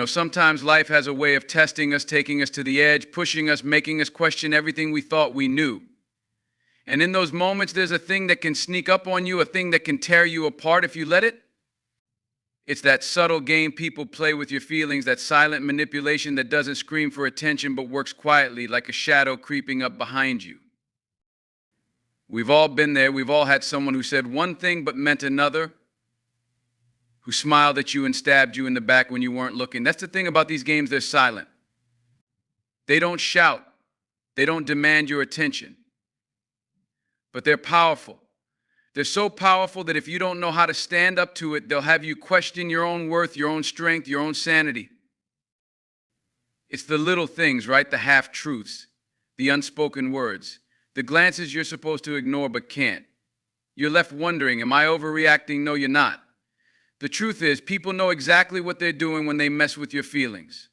Sometimes life has a way of testing us, taking us to the edge, pushing us, making us question everything we thought we knew. And in those moments, there's a thing that can sneak up on you, a thing that can tear you apart if you let it. It's that subtle game people play with your feelings, that silent manipulation that doesn't scream for attention but works quietly like a shadow creeping up behind you. We've all been there. We've all had someone who said one thing but meant another, who smiled at you and stabbed you in the back when you weren't looking. That's the thing about these games, they're silent. They don't shout. They don't demand your attention. But they're powerful. They're so powerful that if you don't know how to stand up to it, they'll have you question your own worth, your own strength, your own sanity. It's the little things, right? The half-truths, the unspoken words, the glances you're supposed to ignore but can't. You're left wondering, am I overreacting? No, you're not. The truth is, people know exactly what they're doing when they mess with your feelings.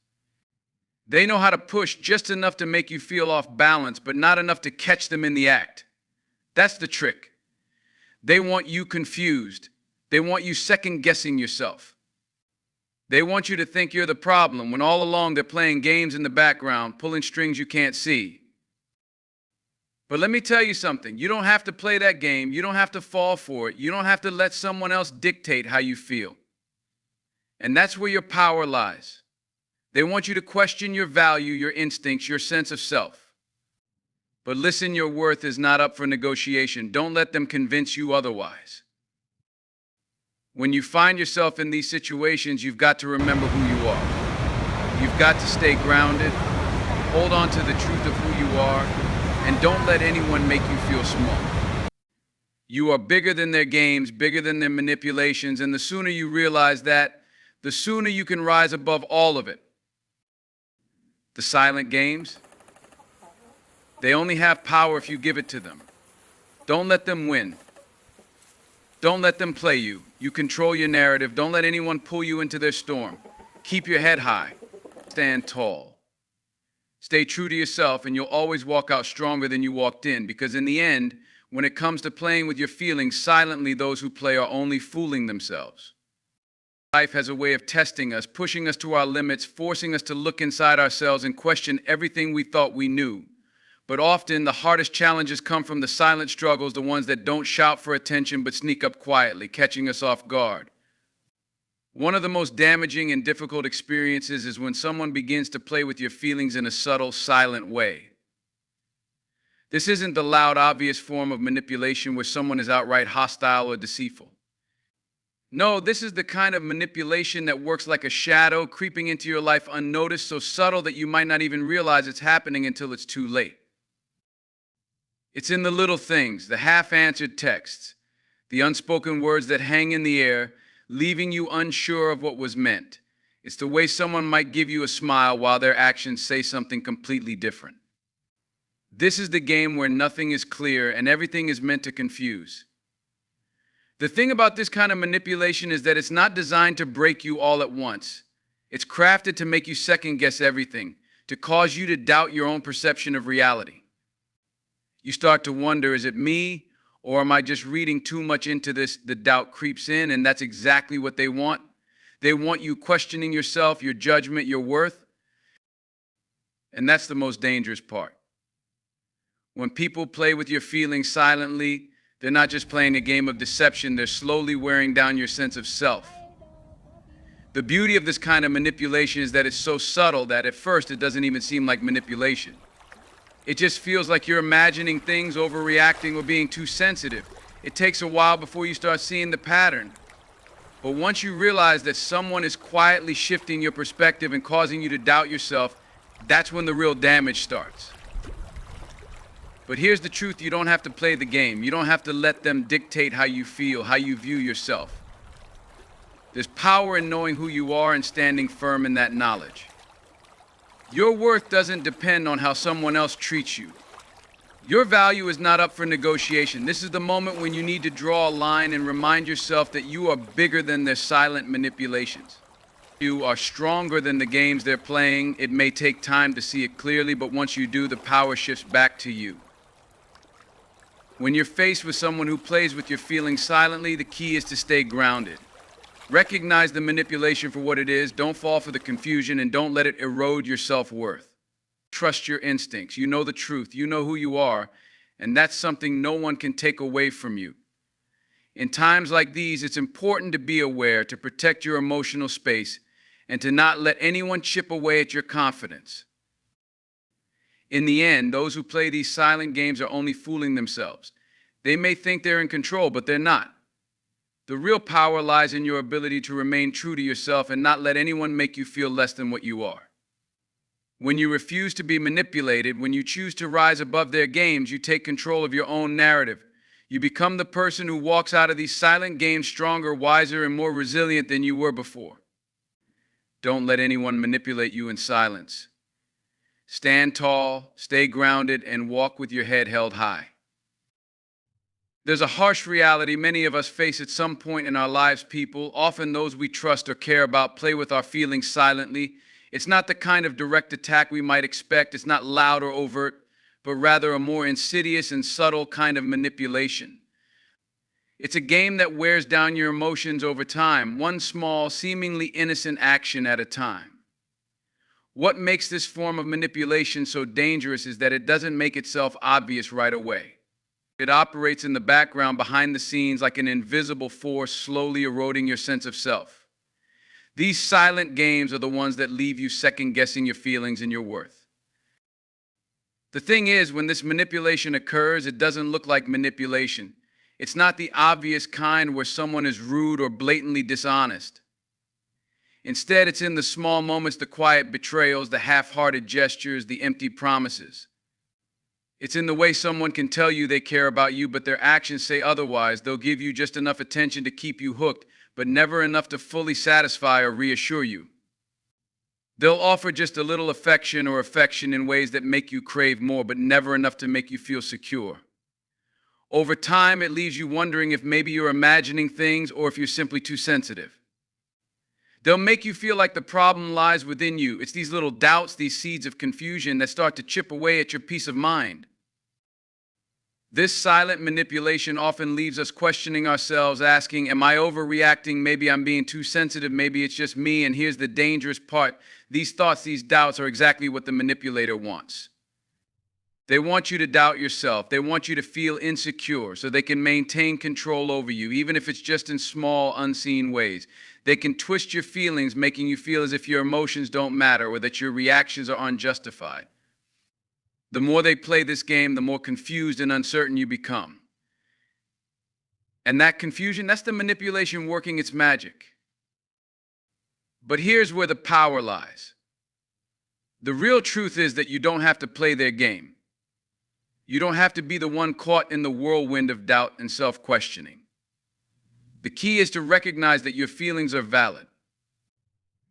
They know how to push just enough to make you feel off balance, but not enough to catch them in the act. That's the trick. They want you confused. They want you second-guessing yourself. They want you to think you're the problem when all along they're playing games in the background, pulling strings you can't see. But let me tell you something. You don't have to play that game. You don't have to fall for it. You don't have to let someone else dictate how you feel. And that's where your power lies. They want you to question your value, your instincts, your sense of self. But listen, your worth is not up for negotiation. Don't let them convince you otherwise. When you find yourself in these situations, you've got to remember who you are. You've got to stay grounded, hold on to the truth of who you are, and don't let anyone make you feel small. You are bigger than their games, bigger than their manipulations, and the sooner you realize that, the sooner you can rise above all of it. The silent games, they only have power if you give it to them. Don't let them win. Don't let them play you. You control your narrative. Don't let anyone pull you into their storm. Keep your head high. Stand tall. Stay true to yourself, and you'll always walk out stronger than you walked in, because in the end, when it comes to playing with your feelings silently, those who play are only fooling themselves. Life has a way of testing us, pushing us to our limits, forcing us to look inside ourselves and question everything we thought we knew. But often, the hardest challenges come from the silent struggles, the ones that don't shout for attention but sneak up quietly, catching us off guard. One of the most damaging and difficult experiences is when someone begins to play with your feelings in a subtle, silent way. This isn't the loud, obvious form of manipulation where someone is outright hostile or deceitful. No, this is the kind of manipulation that works like a shadow, creeping into your life unnoticed, so subtle that you might not even realize it's happening until it's too late. It's in the little things, the half-answered texts, the unspoken words that hang in the air, leaving you unsure of what was meant. It's the way someone might give you a smile while their actions say something completely different. This is the game where nothing is clear and everything is meant to confuse. The thing about this kind of manipulation is that it's not designed to break you all at once. It's crafted to make you second-guess everything, to cause you to doubt your own perception of reality. You start to wonder, is it me, or am I just reading too much into this? The doubt creeps in, and that's exactly what they want. They want you questioning yourself, your judgment, your worth. And that's the most dangerous part. When people play with your feelings silently, they're not just playing a game of deception, they're slowly wearing down your sense of self. The beauty of this kind of manipulation is that it's so subtle that at first it doesn't even seem like manipulation. It just feels like you're imagining things, overreacting, or being too sensitive. It takes a while before you start seeing the pattern. But once you realize that someone is quietly shifting your perspective and causing you to doubt yourself, that's when the real damage starts. But here's the truth, you don't have to play the game. You don't have to let them dictate how you feel, how you view yourself. There's power in knowing who you are and standing firm in that knowledge. Your worth doesn't depend on how someone else treats you. Your value is not up for negotiation. This is the moment when you need to draw a line and remind yourself that you are bigger than their silent manipulations. You are stronger than the games they're playing. It may take time to see it clearly, but once you do, the power shifts back to you. When you're faced with someone who plays with your feelings silently, the key is to stay grounded. Recognize the manipulation for what it is, don't fall for the confusion, and don't let it erode your self-worth. Trust your instincts. You know the truth, you know who you are, and that's something no one can take away from you. In times like these, it's important to be aware, to protect your emotional space, and to not let anyone chip away at your confidence. In the end, those who play these silent games are only fooling themselves. They may think they're in control, but they're not. The real power lies in your ability to remain true to yourself and not let anyone make you feel less than what you are. When you refuse to be manipulated, when you choose to rise above their games, you take control of your own narrative. You become the person who walks out of these silent games stronger, wiser, and more resilient than you were before. Don't let anyone manipulate you in silence. Stand tall, stay grounded, and walk with your head held high. There's a harsh reality many of us face at some point in our lives. People, often those we trust or care about, play with our feelings silently. It's not the kind of direct attack we might expect. It's not loud or overt, but rather a more insidious and subtle kind of manipulation. It's a game that wears down your emotions over time, one small, seemingly innocent action at a time. What makes this form of manipulation so dangerous is that it doesn't make itself obvious right away. It operates in the background, behind the scenes, like an invisible force slowly eroding your sense of self. These silent games are the ones that leave you second-guessing your feelings and your worth. The thing is, when this manipulation occurs, it doesn't look like manipulation. It's not the obvious kind where someone is rude or blatantly dishonest. Instead, it's in the small moments, the quiet betrayals, the half-hearted gestures, the empty promises. It's in the way someone can tell you they care about you, but their actions say otherwise. They'll give you just enough attention to keep you hooked, but never enough to fully satisfy or reassure you. They'll offer just a little affection in ways that make you crave more, but never enough to make you feel secure. Over time, it leaves you wondering if maybe you're imagining things or if you're simply too sensitive. They'll make you feel like the problem lies within you. It's these little doubts, these seeds of confusion that start to chip away at your peace of mind. This silent manipulation often leaves us questioning ourselves, asking, am I overreacting? Maybe I'm being too sensitive. Maybe it's just me. And here's the dangerous part. These thoughts, these doubts are exactly what the manipulator wants. They want you to doubt yourself. They want you to feel insecure so they can maintain control over you, even if it's just in small, unseen ways. They can twist your feelings, making you feel as if your emotions don't matter or that your reactions are unjustified. The more they play this game, the more confused and uncertain you become. And that confusion, that's the manipulation working its magic. But here's where the power lies. The real truth is that you don't have to play their game. You don't have to be the one caught in the whirlwind of doubt and self-questioning. The key is to recognize that your feelings are valid.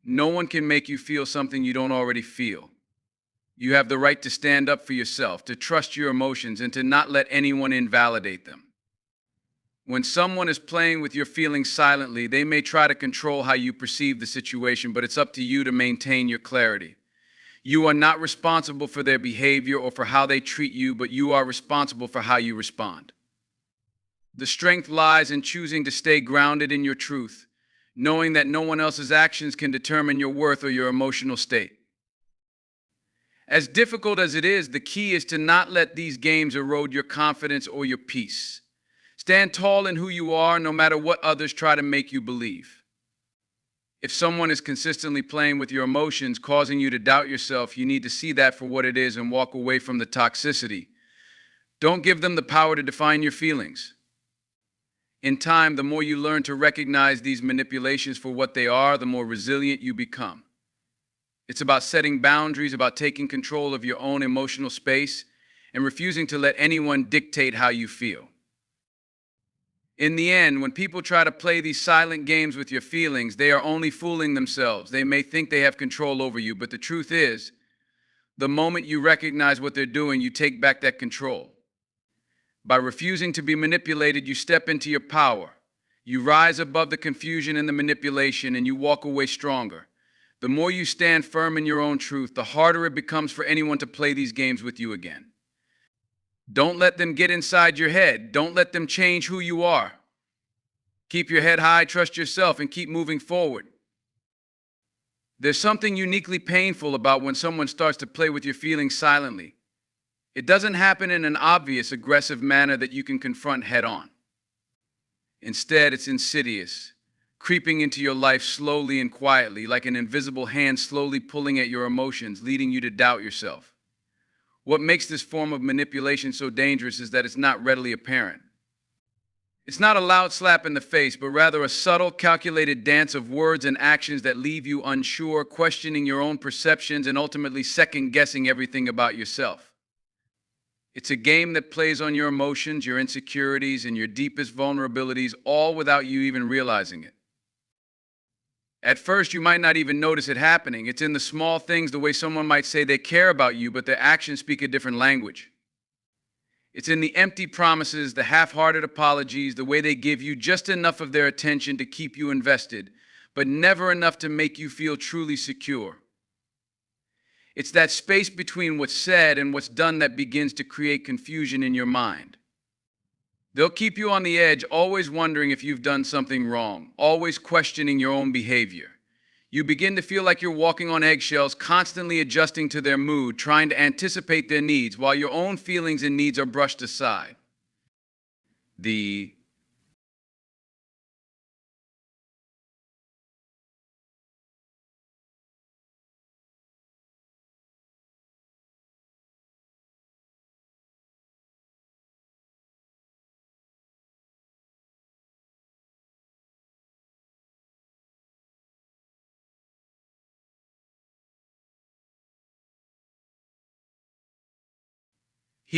No one can make you feel something you don't already feel. You have the right to stand up for yourself, to trust your emotions, and to not let anyone invalidate them. When someone is playing with your feelings silently, they may try to control how you perceive the situation, but it's up to you to maintain your clarity. You are not responsible for their behavior or for how they treat you, but you are responsible for how you respond. The strength lies in choosing to stay grounded in your truth, knowing that no one else's actions can determine your worth or your emotional state. As difficult as it is, the key is to not let these games erode your confidence or your peace. Stand tall in who you are, no matter what others try to make you believe. If someone is consistently playing with your emotions, causing you to doubt yourself, you need to see that for what it is and walk away from the toxicity. Don't give them the power to define your feelings. In time, the more you learn to recognize these manipulations for what they are, the more resilient you become. It's about setting boundaries, about taking control of your own emotional space, and refusing to let anyone dictate how you feel. In the end, when people try to play these silent games with your feelings, they are only fooling themselves. They may think they have control over you, but the truth is, the moment you recognize what they're doing, you take back that control. By refusing to be manipulated, you step into your power. You rise above the confusion and the manipulation, and you walk away stronger. The more you stand firm in your own truth, the harder it becomes for anyone to play these games with you again. Don't let them get inside your head. Don't let them change who you are. Keep your head high, trust yourself, and keep moving forward. There's something uniquely painful about when someone starts to play with your feelings silently. It doesn't happen in an obvious, aggressive manner that you can confront head on. Instead, it's insidious, creeping into your life slowly and quietly, like an invisible hand slowly pulling at your emotions, leading you to doubt yourself. What makes this form of manipulation so dangerous is that it's not readily apparent. It's not a loud slap in the face, but rather a subtle, calculated dance of words and actions that leave you unsure, questioning your own perceptions, and ultimately second-guessing everything about yourself. It's a game that plays on your emotions, your insecurities, and your deepest vulnerabilities, all without you even realizing it. At first, you might not even notice it happening. It's in the small things, the way someone might say they care about you, but their actions speak a different language. It's in the empty promises, the half-hearted apologies, the way they give you just enough of their attention to keep you invested, but never enough to make you feel truly secure. It's that space between what's said and what's done that begins to create confusion in your mind. They'll keep you on the edge, always wondering if you've done something wrong, always questioning your own behavior. You begin to feel like you're walking on eggshells, constantly adjusting to their mood, trying to anticipate their needs, while your own feelings and needs are brushed aside. The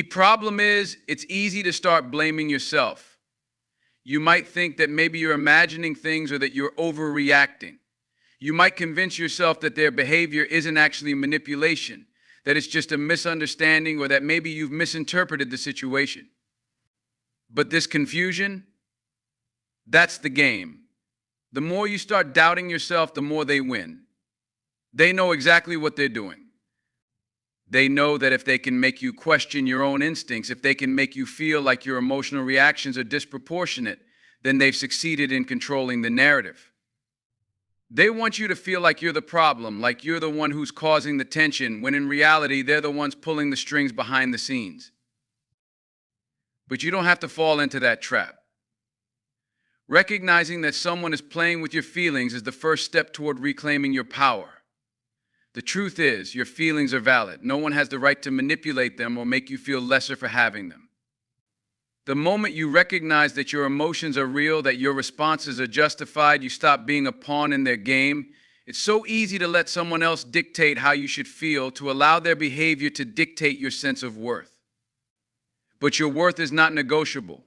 problem is, it's easy to start blaming yourself. You might think that maybe you're imagining things or that you're overreacting. You might convince yourself that their behavior isn't actually manipulation, that it's just a misunderstanding, or that maybe you've misinterpreted the situation. But this confusion, that's the game. The more you start doubting yourself, the more they win. They know exactly what they're doing. They know that if they can make you question your own instincts, if they can make you feel like your emotional reactions are disproportionate, then they've succeeded in controlling the narrative. They want you to feel like you're the problem, like you're the one who's causing the tension, when in reality, they're the ones pulling the strings behind the scenes. But you don't have to fall into that trap. Recognizing that someone is playing with your feelings is the first step toward reclaiming your power. The truth is, your feelings are valid. No one has the right to manipulate them or make you feel lesser for having them. The moment you recognize that your emotions are real, that your responses are justified, you stop being a pawn in their game. It's so easy to let someone else dictate how you should feel, to allow their behavior to dictate your sense of worth. But your worth is not negotiable.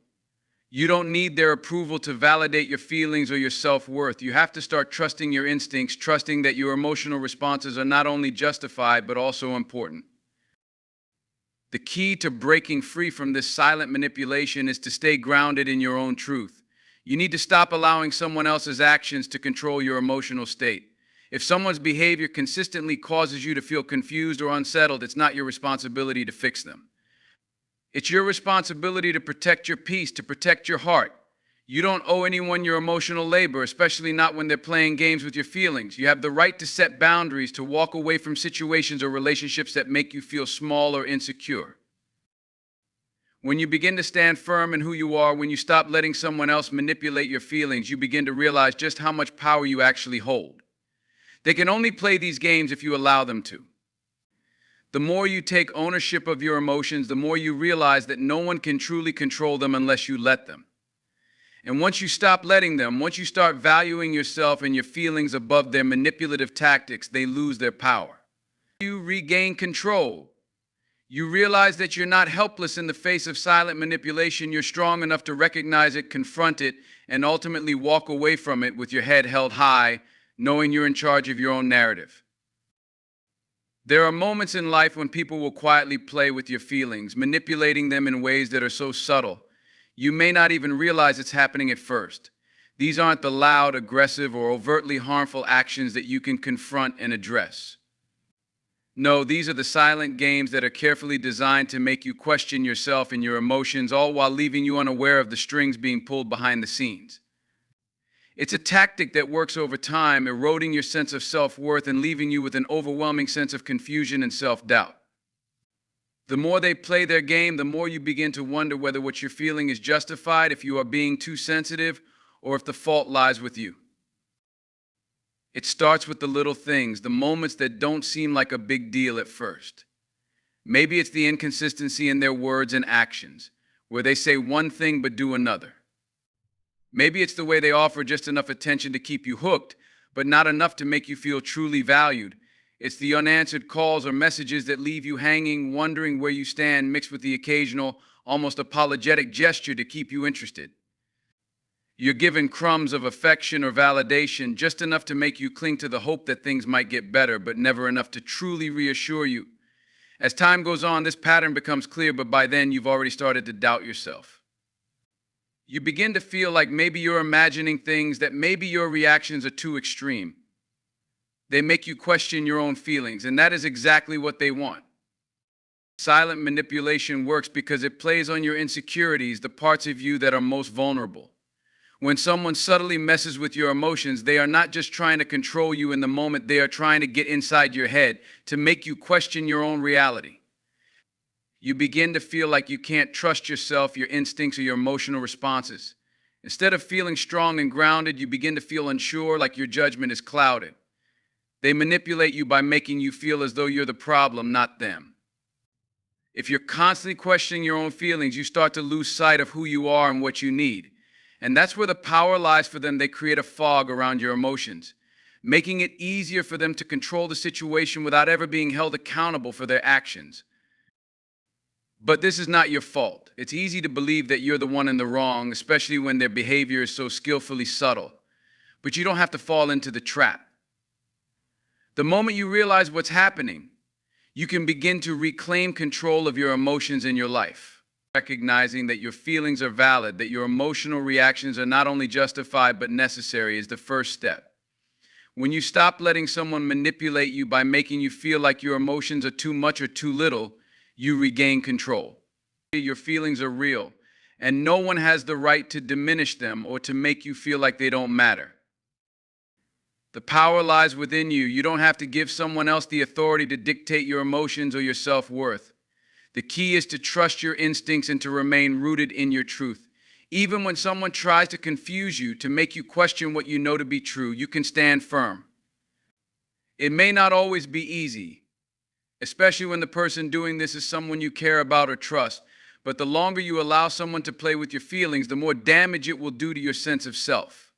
You don't need their approval to validate your feelings or your self-worth. You have to start trusting your instincts, trusting that your emotional responses are not only justified, but also important. The key to breaking free from this silent manipulation is to stay grounded in your own truth. You need to stop allowing someone else's actions to control your emotional state. If someone's behavior consistently causes you to feel confused or unsettled, it's not your responsibility to fix them. It's your responsibility to protect your peace, to protect your heart. You don't owe anyone your emotional labor, especially not when they're playing games with your feelings. You have the right to set boundaries, to walk away from situations or relationships that make you feel small or insecure. When you begin to stand firm in who you are, when you stop letting someone else manipulate your feelings, you begin to realize just how much power you actually hold. They can only play these games if you allow them to. The more you take ownership of your emotions, the more you realize that no one can truly control them unless you let them. And once you stop letting them, once you start valuing yourself and your feelings above their manipulative tactics, they lose their power. You regain control. You realize that you're not helpless in the face of silent manipulation. You're strong enough to recognize it, confront it, and ultimately walk away from it with your head held high, knowing you're in charge of your own narrative. There are moments in life when people will quietly play with your feelings, manipulating them in ways that are so subtle, you may not even realize it's happening at first. These aren't the loud, aggressive, or overtly harmful actions that you can confront and address. No, these are the silent games that are carefully designed to make you question yourself and your emotions, all while leaving you unaware of the strings being pulled behind the scenes. It's a tactic that works over time, eroding your sense of self-worth and leaving you with an overwhelming sense of confusion and self-doubt. The more they play their game, the more you begin to wonder whether what you're feeling is justified, if you are being too sensitive, or if the fault lies with you. It starts with the little things, the moments that don't seem like a big deal at first. Maybe it's the inconsistency in their words and actions, where they say one thing but do another. Maybe it's the way they offer just enough attention to keep you hooked, but not enough to make you feel truly valued. It's the unanswered calls or messages that leave you hanging, wondering where you stand, mixed with the occasional, almost apologetic gesture to keep you interested. You're given crumbs of affection or validation, just enough to make you cling to the hope that things might get better, but never enough to truly reassure you. As time goes on, this pattern becomes clear, but by then you've already started to doubt yourself. You begin to feel like maybe you're imagining things, that maybe your reactions are too extreme. They make you question your own feelings, and that is exactly what they want. Silent manipulation works because it plays on your insecurities, the parts of you that are most vulnerable. When someone subtly messes with your emotions, they are not just trying to control you in the moment, they are trying to get inside your head, to make you question your own reality. You begin to feel like you can't trust yourself, your instincts, or your emotional responses. Instead of feeling strong and grounded, you begin to feel unsure, like your judgment is clouded. They manipulate you by making you feel as though you're the problem, not them. If you're constantly questioning your own feelings, you start to lose sight of who you are and what you need. And that's where the power lies for them. They create a fog around your emotions, making it easier for them to control the situation without ever being held accountable for their actions. But this is not your fault. It's easy to believe that you're the one in the wrong, especially when their behavior is so skillfully subtle. But you don't have to fall into the trap. The moment you realize what's happening, you can begin to reclaim control of your emotions in your life. Recognizing that your feelings are valid, that your emotional reactions are not only justified but necessary, is the first step. When you stop letting someone manipulate you by making you feel like your emotions are too much or too little, you regain control. Your feelings are real, and no one has the right to diminish them or to make you feel like they don't matter. The power lies within you. You don't have to give someone else the authority to dictate your emotions or your self-worth. The key is to trust your instincts and to remain rooted in your truth. Even when someone tries to confuse you, to make you question what you know to be true, you can stand firm. It may not always be easy, especially when the person doing this is someone you care about or trust. But the longer you allow someone to play with your feelings, the more damage it will do to your sense of self.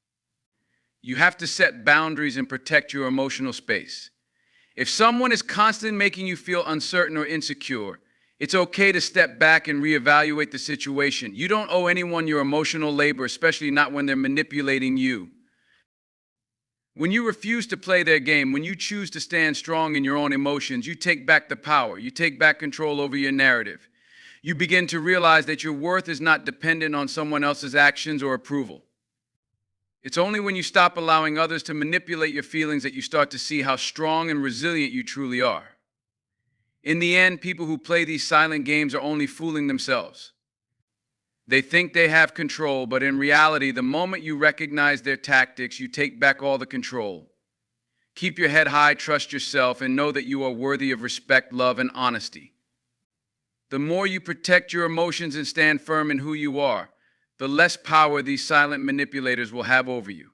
You have to set boundaries and protect your emotional space. If someone is constantly making you feel uncertain or insecure, it's okay to step back and reevaluate the situation. You don't owe anyone your emotional labor, especially not when they're manipulating you. When you refuse to play their game, when you choose to stand strong in your own emotions, you take back the power. You take back control over your narrative. You begin to realize that your worth is not dependent on someone else's actions or approval. It's only when you stop allowing others to manipulate your feelings that you start to see how strong and resilient you truly are. In the end, people who play these silent games are only fooling themselves. They think they have control, but in reality, the moment you recognize their tactics, you take back all the control. Keep your head high, trust yourself, and know that you are worthy of respect, love, and honesty. The more you protect your emotions and stand firm in who you are, the less power these silent manipulators will have over you.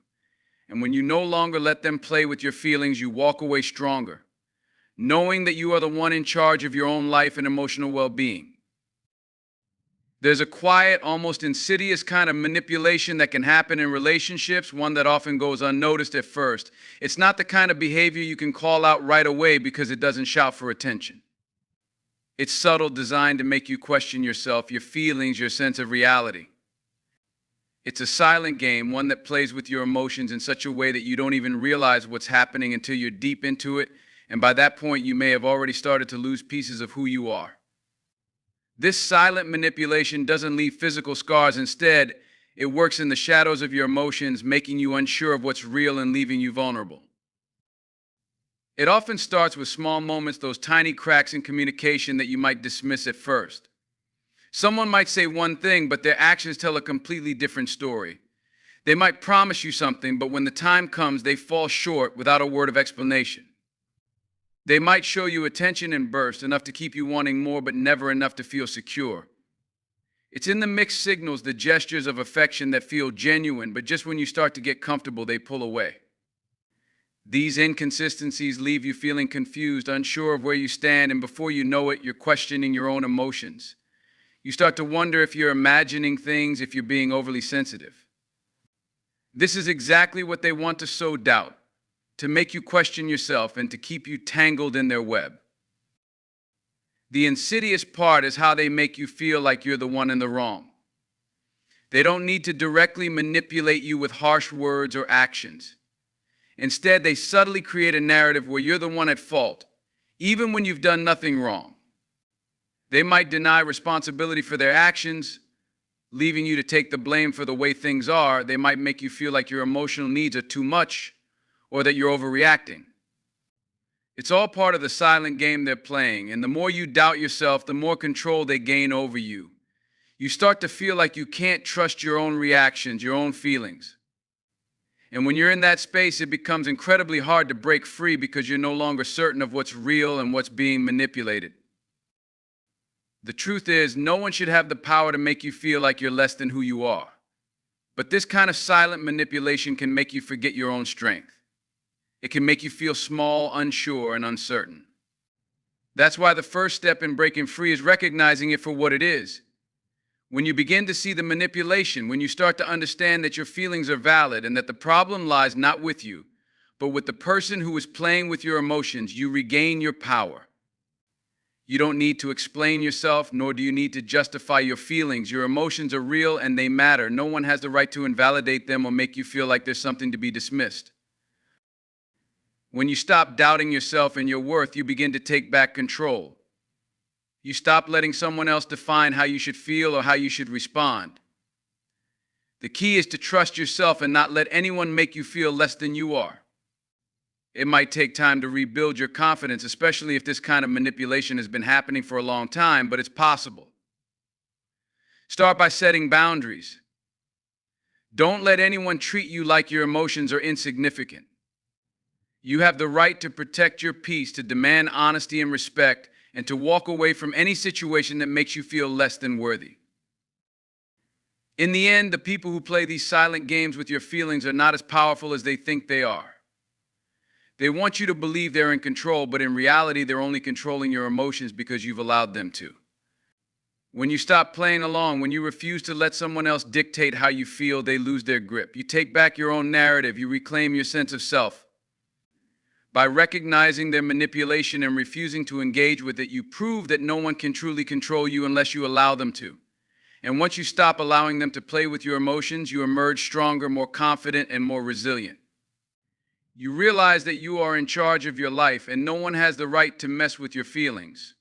And when you no longer let them play with your feelings, you walk away stronger, knowing that you are the one in charge of your own life and emotional well-being. There's a quiet, almost insidious kind of manipulation that can happen in relationships, one that often goes unnoticed at first. It's not the kind of behavior you can call out right away because it doesn't shout for attention. It's subtle, designed to make you question yourself, your feelings, your sense of reality. It's a silent game, one that plays with your emotions in such a way that you don't even realize what's happening until you're deep into it, and by that point you may have already started to lose pieces of who you are. This silent manipulation doesn't leave physical scars. Instead, it works in the shadows of your emotions, making you unsure of what's real and leaving you vulnerable. It often starts with small moments, those tiny cracks in communication that you might dismiss at first. Someone might say one thing, but their actions tell a completely different story. They might promise you something, but when the time comes, they fall short without a word of explanation. They might show you attention in bursts, enough to keep you wanting more, but never enough to feel secure. It's in the mixed signals, the gestures of affection that feel genuine, but just when you start to get comfortable, they pull away. These inconsistencies leave you feeling confused, unsure of where you stand, and before you know it, you're questioning your own emotions. You start to wonder if you're imagining things, if you're being overly sensitive. This is exactly what they want to sow doubt, to make you question yourself and to keep you tangled in their web. The insidious part is how they make you feel like you're the one in the wrong. They don't need to directly manipulate you with harsh words or actions. Instead, they subtly create a narrative where you're the one at fault, even when you've done nothing wrong. They might deny responsibility for their actions, leaving you to take the blame for the way things are. They might make you feel like your emotional needs are too much or that you're overreacting. It's all part of the silent game they're playing, and the more you doubt yourself, the more control they gain over you. You start to feel like you can't trust your own reactions, your own feelings. And when you're in that space, it becomes incredibly hard to break free because you're no longer certain of what's real and what's being manipulated. The truth is, no one should have the power to make you feel like you're less than who you are. But this kind of silent manipulation can make you forget your own strength. It can make you feel small, unsure, and uncertain. That's why the first step in breaking free is recognizing it for what it is. When you begin to see the manipulation, when you start to understand that your feelings are valid and that the problem lies not with you, but with the person who is playing with your emotions, you regain your power. You don't need to explain yourself, nor do you need to justify your feelings. Your emotions are real and they matter. No one has the right to invalidate them or make you feel like there's something to be dismissed. When you stop doubting yourself and your worth, you begin to take back control. You stop letting someone else define how you should feel or how you should respond. The key is to trust yourself and not let anyone make you feel less than you are. It might take time to rebuild your confidence, especially if this kind of manipulation has been happening for a long time, but it's possible. Start by setting boundaries. Don't let anyone treat you like your emotions are insignificant. You have the right to protect your peace, to demand honesty and respect, and to walk away from any situation that makes you feel less than worthy. In the end, the people who play these silent games with your feelings are not as powerful as they think they are. They want you to believe they're in control, but in reality, they're only controlling your emotions because you've allowed them to. When you stop playing along, when you refuse to let someone else dictate how you feel, they lose their grip. You take back your own narrative, you reclaim your sense of self. By recognizing their manipulation and refusing to engage with it, you prove that no one can truly control you unless you allow them to. And once you stop allowing them to play with your emotions, you emerge stronger, more confident, and more resilient. You realize that you are in charge of your life and no one has the right to mess with your feelings.